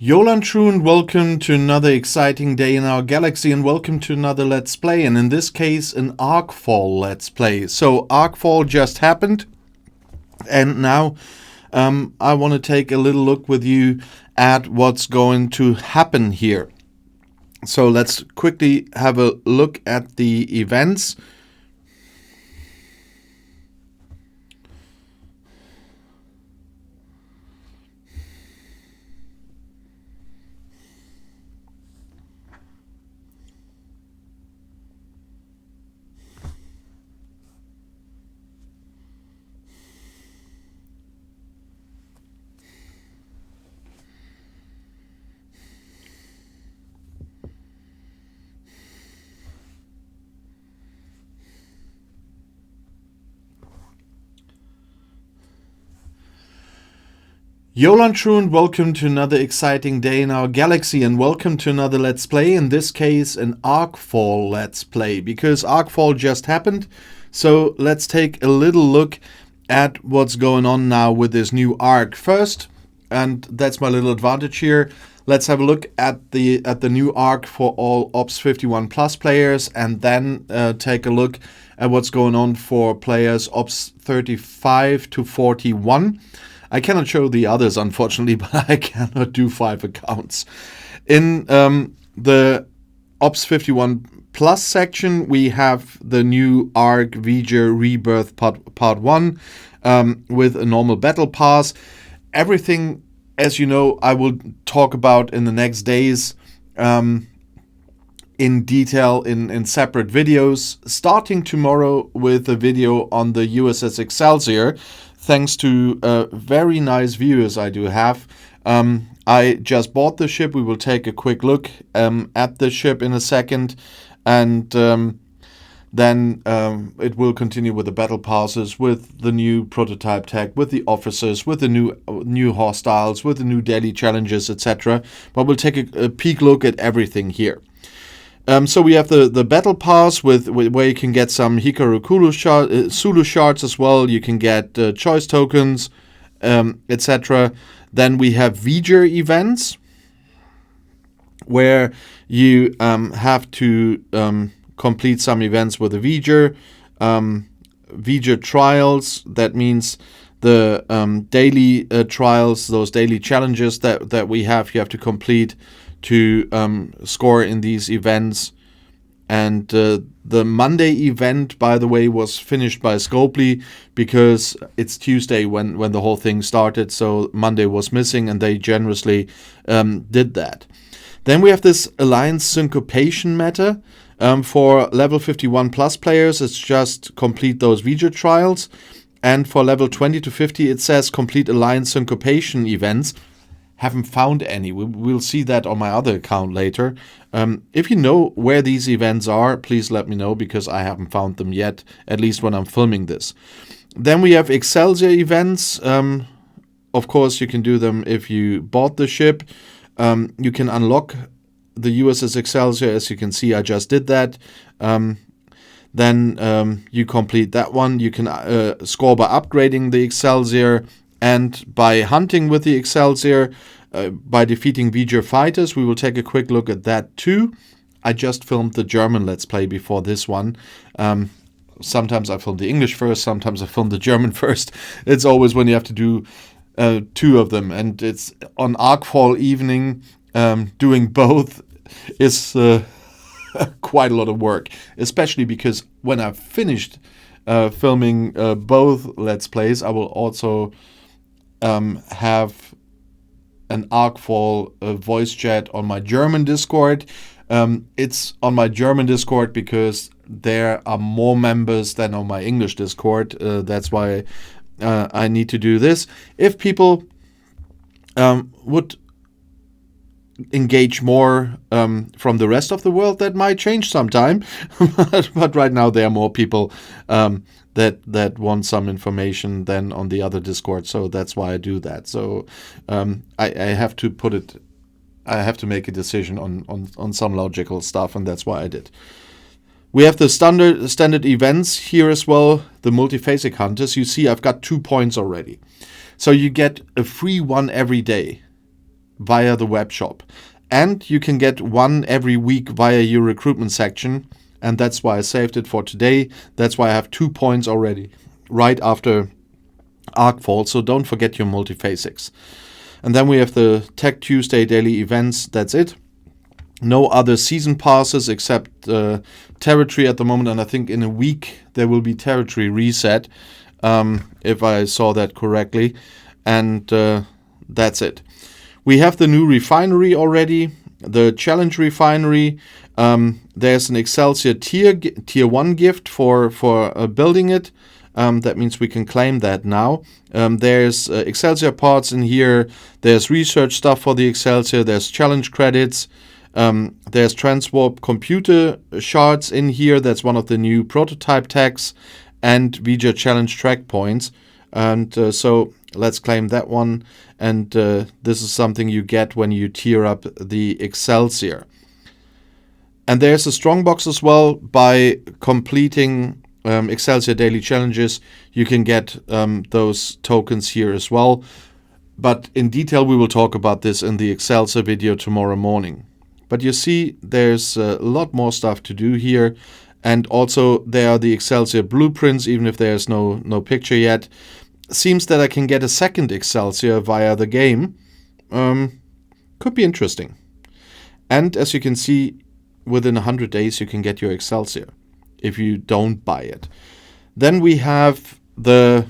Yolan True and welcome to another exciting day in our galaxy and welcome to another Let's Play, and in this case an ARCFALL Let's Play. So ARCFALL just happened and now I want to take a little look with you at what's going to happen here. So let's quickly have a look at the events. Yolan True and welcome to another exciting day in our galaxy and welcome to another Let's Play, in this case an ARCFALL Let's Play, because ARCFALL just happened. So let's take a little look at what's going on now with this new arc first, and that's my little advantage here. Let's have a look at the new arc for all Ops 51 Plus players, and then take a look at what's going on for players Ops 35 to 41. I cannot show the others, unfortunately, but I cannot do 5 accounts. In the Ops 51 Plus section, we have the new Arc V'ger Rebirth Part 1 with a normal battle pass. Everything, as you know, I will talk about in the next days in detail in separate videos, starting tomorrow with a video on the USS Excelsior. Thanks to very nice viewers I do have. I just bought the ship. We will take a quick look at the ship in a second. And then it will continue with the battle passes, with the new prototype tech, with the officers, with the new hostiles, with the new daily challenges, etc. But we'll take a peek look at everything here. So we have the battle pass where you can get some Hikaru Sulu shards as well. You can get choice tokens, etc. Then we have V'ger events where you have to complete some events with the V'ger. V'ger trials, that means the daily trials, those daily challenges that we have, you have to complete to score in these events. And the Monday event, by the way, was finished by Scopely because it's Tuesday when the whole thing started, so Monday was missing and they generously did that. Then we have this Alliance Syncopation meta. For level 51 plus players, it's just complete those V'ger trials, and for level 20 to 50 it says complete Alliance Syncopation events. Haven't found any. We'll see that on my other account later. If you know where these events are, please let me know, because I haven't found them yet, at least when I'm filming this. Then we have Excelsior events. Of course, you can do them if you bought the ship. You can unlock the USS Excelsior. As you can see, I just did that. Then you complete that one. You can score by upgrading the Excelsior and by hunting with the Excelsior, by defeating V'ger fighters. We will take a quick look at that too. I just filmed the German Let's Play before this one. Sometimes I film the English first, sometimes I film the German first. It's always when you have to do 2 of them, and it's on ARCFALL evening. Doing both is quite a lot of work, especially because when I've finished filming both Let's Plays, I will also have an ARCFALL voice chat on my German Discord. It's on my German Discord because there are more members than on my English Discord. That's why I need to do this. If people would engage more from the rest of the world, that might change sometime. But right now there are more people that want some information than on the other Discord, so that's why I do that. So I have to put it, I have to make a decision on some logical stuff, and that's why I did. We have the standard events here as well, the multiphasic hunters. You see I've got 2 points already. So you get a free one every day via the web shop. And you can get one every week via your recruitment section. And that's why I saved it for today. That's why I have 2 points already right after ARCFALL. So don't forget your multiphasics. And then we have the Tech Tuesday daily events. That's it. No other season passes except territory at the moment. And I think in a week there will be territory reset, if I saw that correctly. And that's it. We have the new refinery already, the Challenge refinery. There's an Excelsior tier 1 gift for building it. That means we can claim that now. There's Excelsior parts in here. There's research stuff for the Excelsior. There's challenge credits. There's Transwarp computer shards in here. That's one of the new prototype tags. And VJ challenge track points. And so let's claim that one. And this is something you get when you tier up the Excelsior. And there's a strongbox as well. By completing Excelsior daily challenges, you can get those tokens here as well. But in detail, we will talk about this in the Excelsior video tomorrow morning. But you see, there's a lot more stuff to do here. And also, there are the Excelsior blueprints, even if there's no picture yet. Seems that I can get a second Excelsior via the game. Could be interesting. And as you can see, within 100 days, you can get your Excelsior if you don't buy it. Then we have the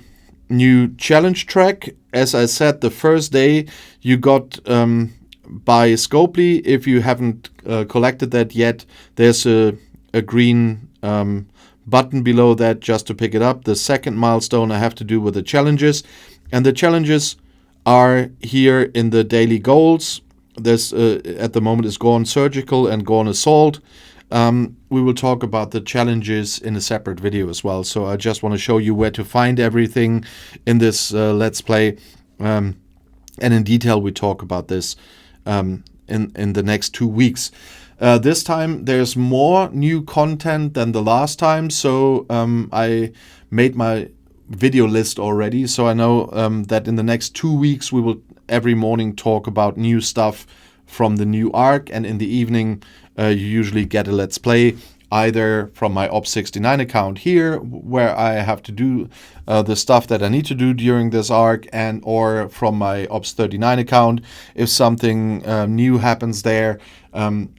new challenge track. As I said, the first day you got by Scopely. If you haven't collected that yet, there's a green button below that just to pick it up. The second milestone I have to do with the challenges. And the challenges are here in the daily goals. There's at the moment is Gorn Surgical and Gorn Assault. We will talk about the challenges in a separate video as well. So I just want to show you where to find everything in this Let's Play. And in detail we talk about this in the next 2 weeks. This time there's more new content than the last time. So I made my video list already. So I know that in the next 2 weeks we will every morning talk about new stuff from the new ARC, and in the evening you usually get a Let's Play either from my Ops69 account here, where I have to do the stuff that I need to do during this ARC, and or from my Ops39 account if something new happens there,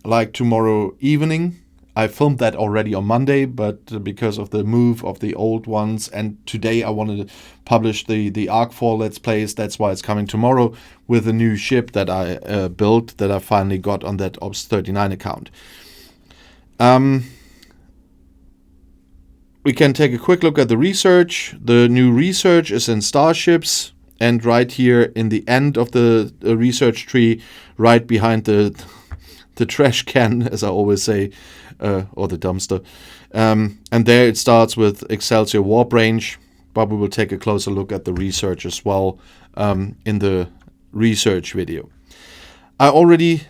like tomorrow evening. I filmed that already on Monday, but because of the move of the old ones, and today I wanted to publish the ARCFALL Let's Plays, that's why it's coming tomorrow with a new ship that I built, that I finally got on that Ops39 account. We can take a quick look at the research. The new research is in Starships, and right here in the end of the research tree, right behind the trash can, as I always say, or the dumpster. And there it starts with Excelsior Warp Range, but we will take a closer look at the research as well in the research video. I already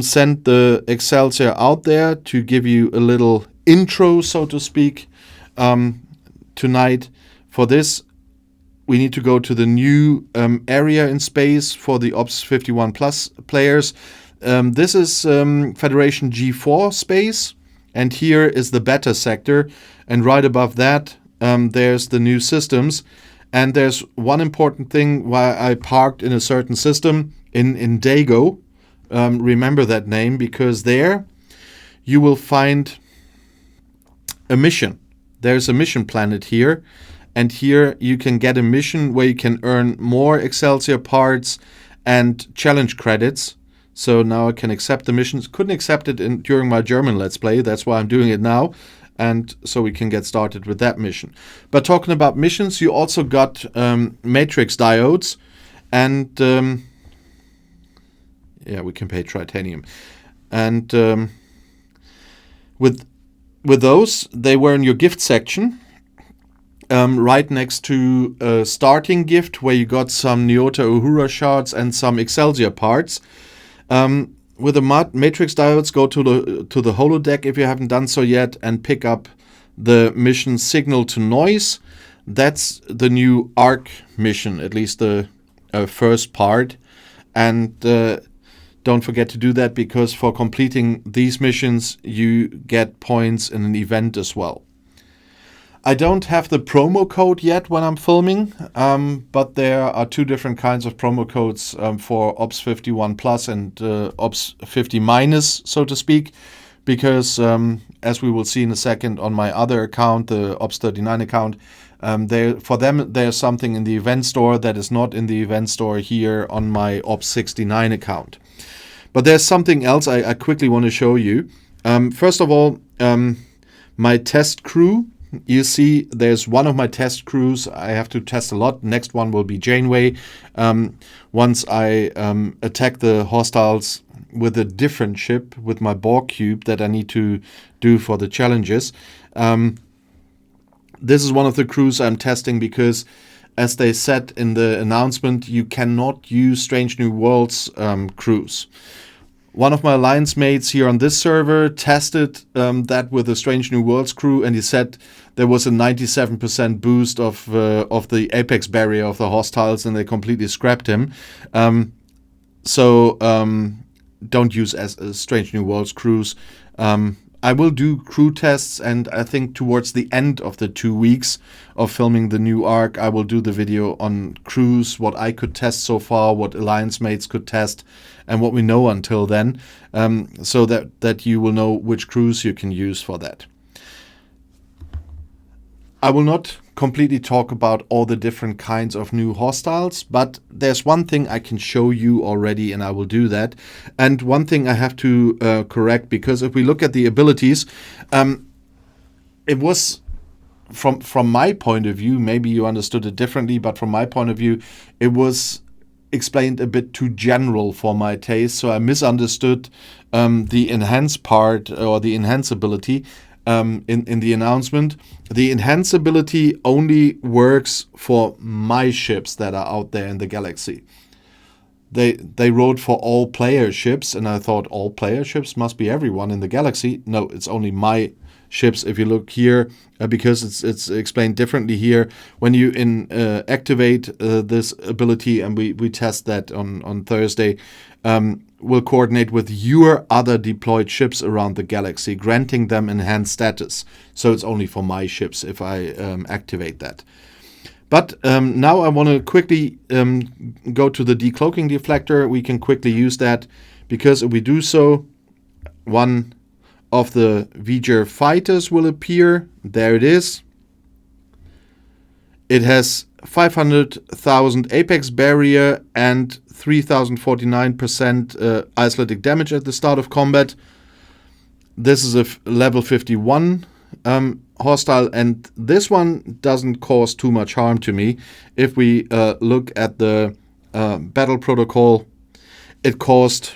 sent the Excelsior out there to give you a little intro, so to speak, tonight. For this, we need to go to the new area in space for the Ops 51 Plus players. This is Federation G4 space, and here is the beta sector, and right above that there's the new systems. And there's one important thing why I parked in a certain system in Dago. Remember that name, because there you will find a mission. There's a mission planet here, and here you can get a mission where you can earn more Excelsior parts and challenge credits. So now I can accept the missions. Couldn't accept it during my German Let's Play. That's why I'm doing it now. And so we can get started with that mission. But talking about missions, you also got matrix diodes. And yeah, we can pay titanium. And with those, they were in your gift section. Right next to a starting gift where you got some Nyota Uhura shards and some Excelsior parts. With the matrix diodes, go to the holodeck if you haven't done so yet, and pick up the mission Signal to Noise. That's the new ARC mission, at least the first part. And don't forget to do that, because for completing these missions you get points in an event as well. I don't have the promo code yet when I'm filming, but there are two different kinds of promo codes for Ops 51 Plus and Ops 50 Minus, so to speak, because as we will see in a second on my other account, the Ops 39 account, for them there's something in the event store that is not in the event store here on my Ops 69 account. But there's something else I quickly want to show you. First of all, my test crew. You see, there's one of my test crews. I have to test a lot. Next one will be Janeway. Once I attack the hostiles with a different ship, with my Borg cube that I need to do for the challenges. This is one of the crews I'm testing because, as they said in the announcement, you cannot use Strange New Worlds crews. One of my alliance mates here on this server tested that with the Strange New Worlds crew, and he said there was a 97% boost of the apex barrier of the hostiles, and they completely scrapped him. So don't use as Strange New Worlds crews. I will do crew tests, and I think towards the end of the 2 weeks of filming the new ARC, I will do the video on crews, what I could test so far, what alliance mates could test, and what we know until then, so that you will know which crews you can use for that. I will not completely talk about all the different kinds of new hostiles, but there's one thing I can show you already, and I will do that. And one thing I have to correct, because if we look at the abilities, it was, from my point of view, maybe you understood it differently, but from my point of view, it was explained a bit too general for my taste, so I misunderstood the enhance part, or the enhance ability. In the announcement, the enhance ability only works for my ships that are out there in the galaxy. They wrote for all player ships, and I thought all player ships must be everyone in the galaxy. No, it's only my ships. If you look here, because it's explained differently here, when you activate this ability, and we test that on Thursday, will coordinate with your other deployed ships around the galaxy, granting them enhanced status. So it's only for my ships if I activate that. But now I want to quickly go to the decloaking deflector. We can quickly use that, because if we do so, one of the V'ger fighters will appear. There it is. It has 500,000 apex barrier and 3,049% isolytic damage at the start of combat. This is a level 51 hostile, and this one doesn't cause too much harm to me. If we look at the battle protocol, it caused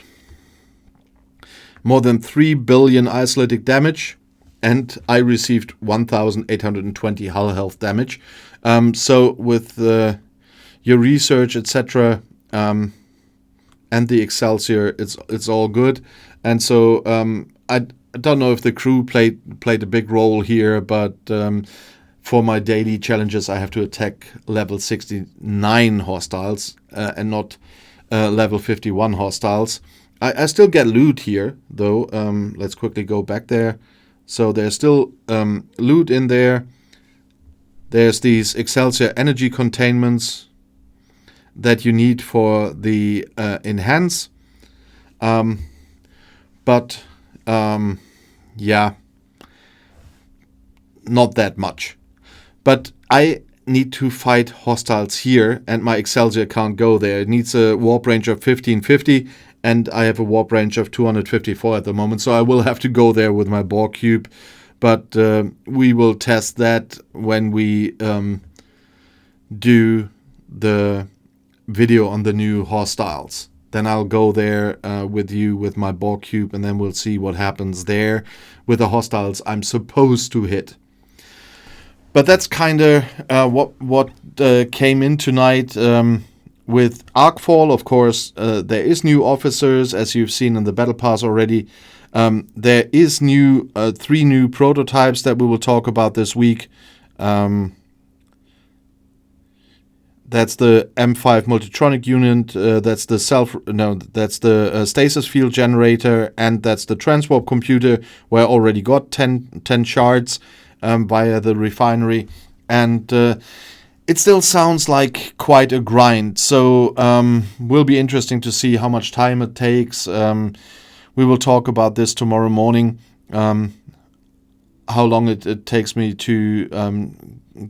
more than 3 billion isolytic damage, and I received 1,820 hull health damage. So with your research, etc., and the Excelsior, it's all good. And so I don't know if the crew played a big role here, but for my daily challenges, I have to attack level 69 hostiles and not level 51 hostiles. I still get loot here, though. Let's quickly go back there. So there's still loot in there. There's these Excelsior energy containments that you need for the enhance. But yeah, not that much. But I need to fight hostiles here, and my Excelsior can't go there. It needs a warp range of 1550, and I have a warp range of 254 at the moment, so I will have to go there with my Borg cube. But we will test that when we do the video on the new hostiles. Then I'll go there with you with my Borg cube, and then we'll see what happens there with the hostiles I'm supposed to hit. But that's kind of what came in tonight with ARCFALL. Of course, there is new officers, as you've seen in the Battle Pass already. There is 3 new prototypes that we will talk about this week. That's the M5 Multitronic unit. That's the stasis field generator, and that's the transwarp computer where I already got 10 shards via the refinery, and it still sounds like quite a grind. So will be interesting to see how much time it takes. We will talk about this tomorrow morning. How long it takes me to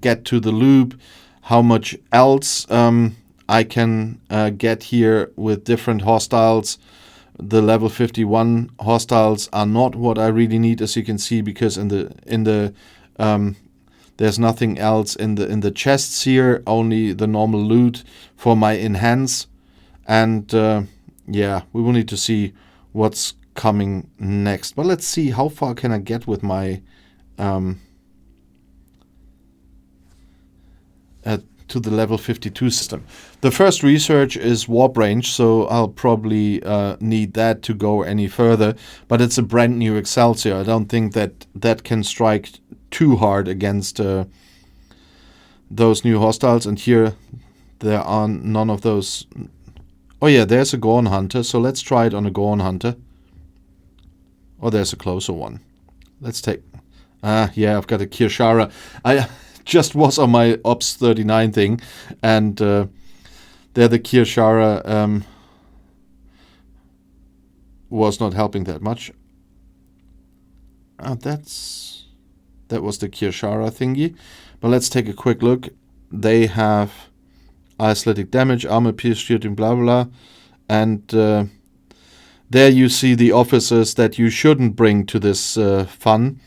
get to the loop, how much else I can get here with different hostiles. The level 51 hostiles are not what I really need, as you can see, because in the there's nothing else in the chests here, only the normal loot for my enhance. And yeah, we will need to see what's coming next. But let's see, how far can I get with my to the level 52 system. The first research is warp range, so I'll probably need that to go any further, but it's a brand new Excelsior. I don't think that can strike too hard against those new hostiles, and here there are none of those. Oh yeah, there's a Gorn Hunter, so let's try it on a Gorn Hunter. Oh, there's a closer one. Let's take... yeah, I've got a Kirshara. I just was on my Ops 39 thing, and there the Kirshara was not helping that much. That was the Kirshara thingy. But let's take a quick look. They have isolytic damage, armor pierce, shooting, blah blah, and there you see the officers that you shouldn't bring to this fun,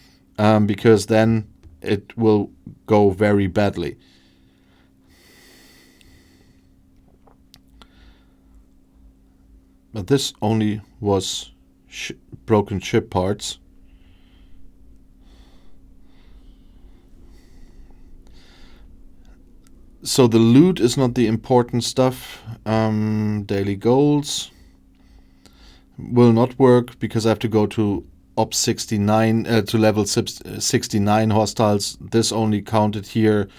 because then it will go very badly. But this only was broken ship parts. So the loot is not the important stuff. Daily goals will not work because I have to go to Ops 69 to level 69 hostiles. This only counted here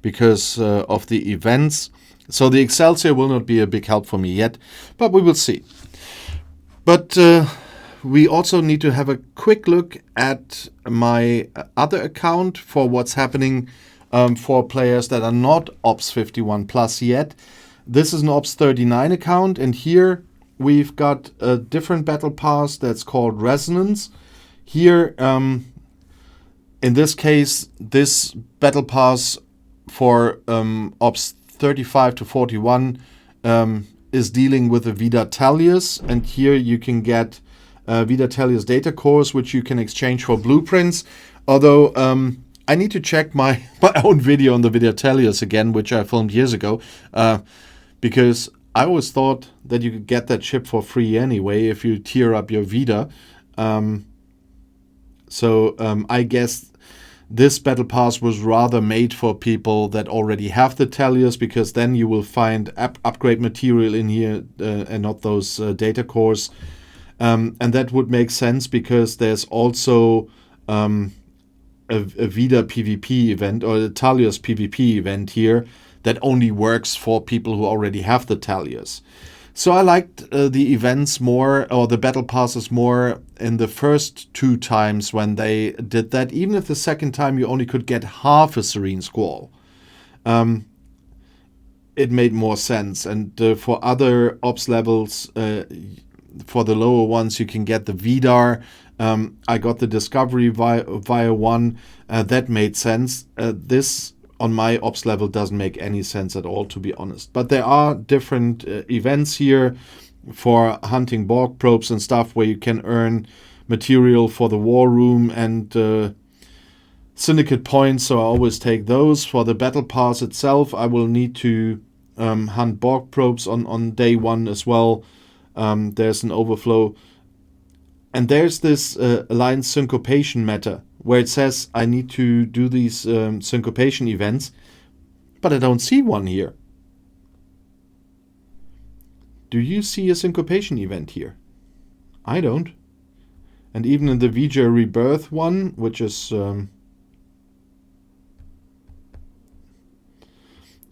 because of the events. So the Excelsior will not be a big help for me yet, but we will see. But we also need to have a quick look at my other account for what's happening for players that are not Ops 51 Plus yet. This is an Ops 39 account, and here we've got a different battle pass that's called Resonance. Here, in this case, this battle pass for Ops 35 to 41 is dealing with the Vida Tellius, and here you can get Vida Tellius data cores, which you can exchange for blueprints. Although I need to check my own video on the Vida Tellius again, which I filmed years ago, because I always thought that you could get that ship for free anyway if you tier up your Vida. So I guess this battle pass was rather made for people that already have the Tellius, because then you will find upgrade material in here and not those data cores. And that would make sense because there's also a Vida PvP event, or a Tellius PvP event here that only works for people who already have the Tellius. So I liked the events more, or the battle passes more, in the first 2 times when they did that. Even if the second time you only could get half a Serene Squall, it made more sense. And for other ops levels, for the lower ones, you can get the Vidar. I got the Discovery via 1. That made sense. This on my ops level doesn't make any sense at all, to be honest. But there are different events here for hunting Borg probes and stuff, where you can earn material for the war room and syndicate points, so I always take those. For the battle pass itself, I will need to hunt Borg probes on day 1 as well. There's an overflow. And there's this Alliance syncopation matter, where it says I need to do these syncopation events, but I don't see one here. Do you see a syncopation event here? I don't. And even in the Vija Rebirth one, which is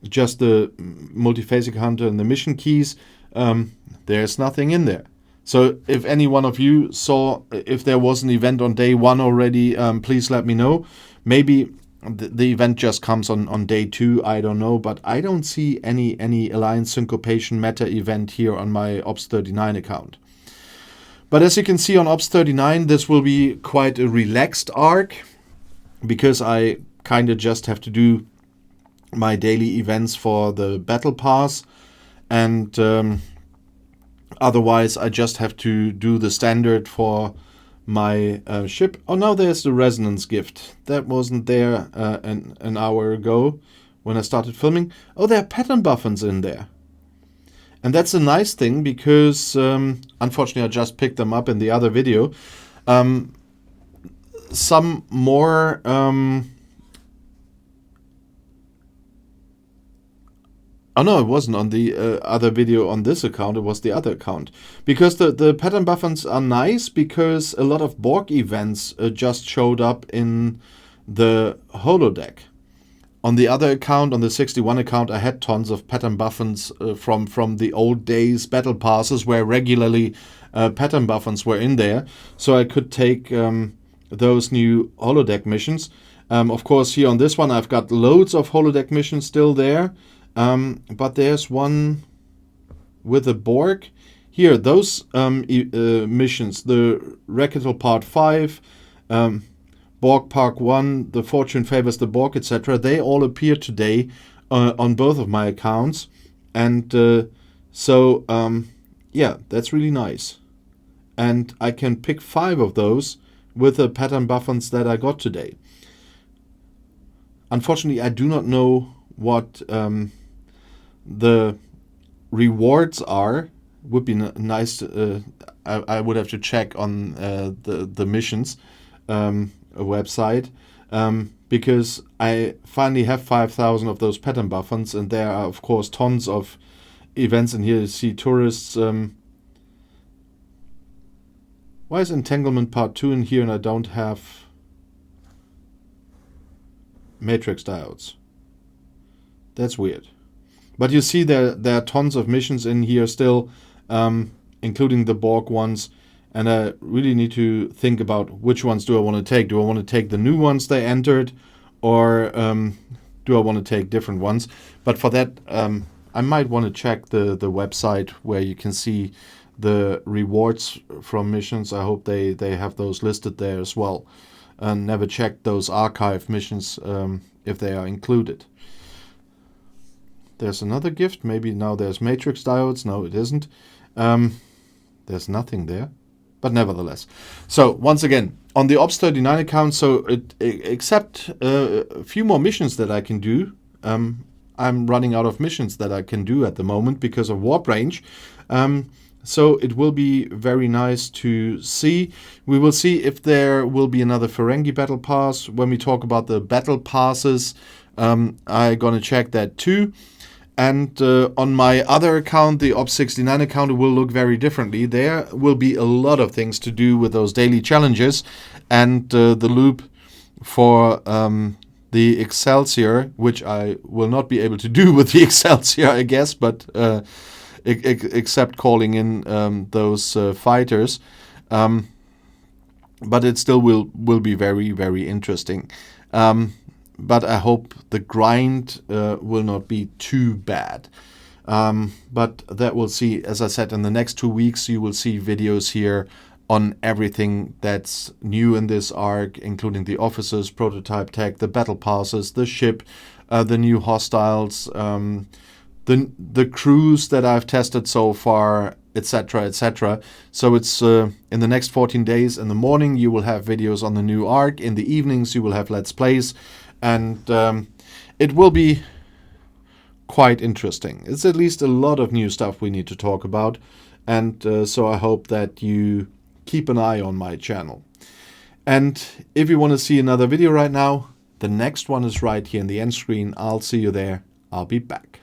just the multiphasic hunter and the mission keys, there's nothing in there. So if any one of you saw, if there was an event on day 1 already, please let me know. Maybe the event just comes on day 2, I don't know, but I don't see any Alliance Syncopation meta event here on my Ops 39 account. But as you can see on Ops 39, this will be quite a relaxed arc, because I kind of just have to do my daily events for the battle pass, and otherwise I just have to do the standard for my ship. Oh, now there's the resonance gift. That wasn't there an hour ago when I started filming. Oh, there are pattern buffons in there. And that's a nice thing, because unfortunately I just picked them up in the other video. Some more oh no, it wasn't on the other video on this account, it was the other account. Because the pattern buffons are nice, because a lot of Borg events just showed up in the holodeck. On the other account, on the 61 account, I had tons of pattern buffons from the old days battle passes, where regularly pattern buffons were in there. So I could take those new holodeck missions. Of course, here on this one, I've got loads of holodeck missions still there. But there's one with a Borg. Here, those missions, the Reckital Part 5, Borg Park 1, The Fortune Favors the Borg, etc., they all appear today on both of my accounts. And yeah, that's really nice. And I can pick 5 of those with the pattern buffons that I got today. Unfortunately, I do not know what the rewards are. Would be nice. I would have to check on the missions website, because I finally have 5,000 of those pattern buffons, and there are of course tons of events in here. You see tourists. Why is Entanglement Part 2 in here and I don't have matrix diodes? That's weird. But you see there are tons of missions in here still, including the Borg ones. And I really need to think about which ones do I want to take. Do I want to take the new ones they entered, or do I want to take different ones? But for that, I might want to check the website where you can see the rewards from missions. I hope they have those listed there as well. And never checked those archive missions if they are included. There's another gift. Maybe now there's matrix diodes. No, it isn't. There's nothing there. But nevertheless. So once again, on the Ops 39 account, so except a few more missions that I can do, I'm running out of missions that I can do at the moment because of warp range. So it will be very nice to see. We will see if there will be another Ferengi battle pass. When we talk about the battle passes, I'm going to check that too. And on my other account, the Ops 69 account, it will look very differently. There will be a lot of things to do with those daily challenges. And the loop for the Excelsior, which I will not be able to do with the Excelsior, I guess, but except calling in those fighters. But it still will be very, very interesting. But I hope the grind will not be too bad. But that we'll see. As I said, in the next 2 weeks, you will see videos here on everything that's new in this arc, including the officers, prototype tech, the battle passes, the ship, the new hostiles, the crews that I've tested so far, etc., etc. So it's in the next 14 days. In the morning, you will have videos on the new arc. In the evenings, you will have Let's Plays. And it will be quite interesting. It's at least a lot of new stuff we need to talk about. And so I hope that you keep an eye on my channel. And if you want to see another video right now, the next one is right here in the end screen. I'll see you there. I'll be back.